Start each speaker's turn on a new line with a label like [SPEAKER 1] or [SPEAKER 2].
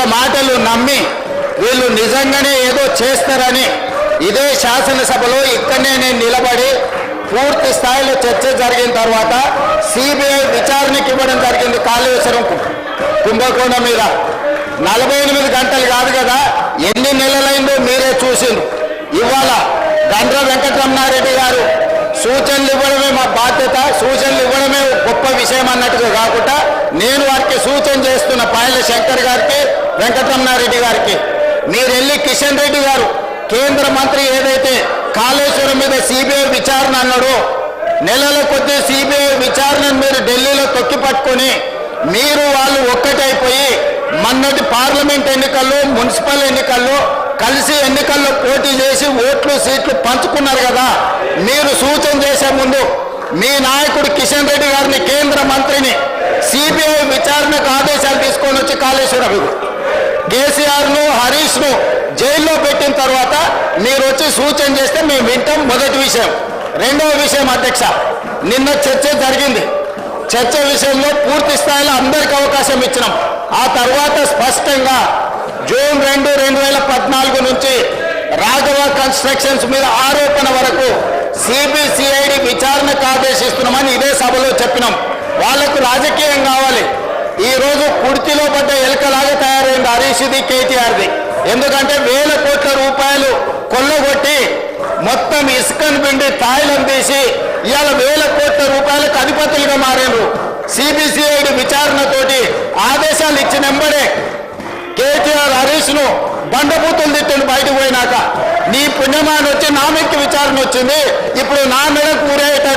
[SPEAKER 1] వీళ్ళ మాటలు నమ్మి వీళ్ళు నిజంగానే ఏదో చేస్తారని ఇదే శాసనసభలో ఇక్కడనే నేను నిలబడి పూర్తి స్థాయిలో చర్చ జరిగిన తర్వాత సిబిఐ విచారణకి ఇవ్వడం జరిగింది కాళేశ్వరం కుంభకోణం మీద 48 గంటలు కాదు కదా, ఎన్ని నెలలైందో మీరే చూసిండ్రు. ఇవాళ గండ్ర వెంకటరమణారెడ్డి గారు సూచనలు ఇవ్వడమే మా బాధ్యత, సూచనలు ఇవ్వడమే గొప్ప విషయం అన్నట్టుగా కాకుండా నేను వారికి సూచన చేస్తున్న పాయల శంకర్ గారికి, వెంకటరమణారెడ్డి గారికి, మీరు వెళ్ళి కిషన్ రెడ్డి గారు కేంద్ర మంత్రి ఏదైతే కాళేశ్వరం మీద సిబిఐ విచారణ అన్నాడో నెలల కొద్దీ సిబిఐ విచారణను మీరు ఢిల్లీలో తొక్కి పట్టుకొని మీరు వాళ్ళు ఒక్కటైపోయి మొన్నటి పార్లమెంట్ ఎన్నికల్లో మున్సిపల్ ఎన్నికల్లో కలిసి ఎన్నికల్లో పోటీ చేసి ఓట్లు సీట్లు పంచుకున్నారు కదా. మీరు సూచన చేసే ముందు మీ నాయకుడు కిషన్ రెడ్డి గారిని కేంద్ర మంత్రిని సిబిఐ విచారణకు ఆదేశాలు తీసుకొని వచ్చి కాళేశ్వరం కేసీఆర్ను హరీష్ను జైల్లో పెట్టిన తర్వాత మీరు వచ్చి సూచన చేస్తే మేము వింటాం. మొదటి విషయం. రెండవ విషయం అధ్యక్ష, నిన్న చర్చ జరిగింది. చర్చ విషయంలో పూర్తి స్థాయిలో అందరికీ అవకాశం ఇచ్చినాం. ఆ తర్వాత స్పష్టంగా జూన్ 2, 2014 నుంచి రాఘవ కన్స్ట్రక్షన్స్ మీద ఆరోపణ వరకు సిబిసిఐడి విచారణకు ఆదేశిస్తున్నామని ఇదే సభలో చెప్పినాం. వాళ్లకు రాజకీయం కావాలి. ఈ రోజు కుర్తిలో పడ్డ ఎలుకలాగా తయారైంది హరీష్ది, కేటీఆర్ది. ఎందుకంటే వేల కోట్ల రూపాయలు కొల్లగొట్టి మొత్తం ఇసుకను పిండి తాయిలం తీసి ఇవాళ వేల కోట్ల రూపాయలకు అధిపతులుగా మారారు. సిబిసిఐడి విచారణతోటి ఆదేశాలు ఇచ్చినంబడే కేటీఆర్ హరీష్ను బండబూతులు తిట్టిండు. బయటకు పోయినాక నీ పుణ్యమాన్ని వచ్చి నా మీద విచారణ వచ్చింది, ఇప్పుడు నా మీద కూరేటట్టు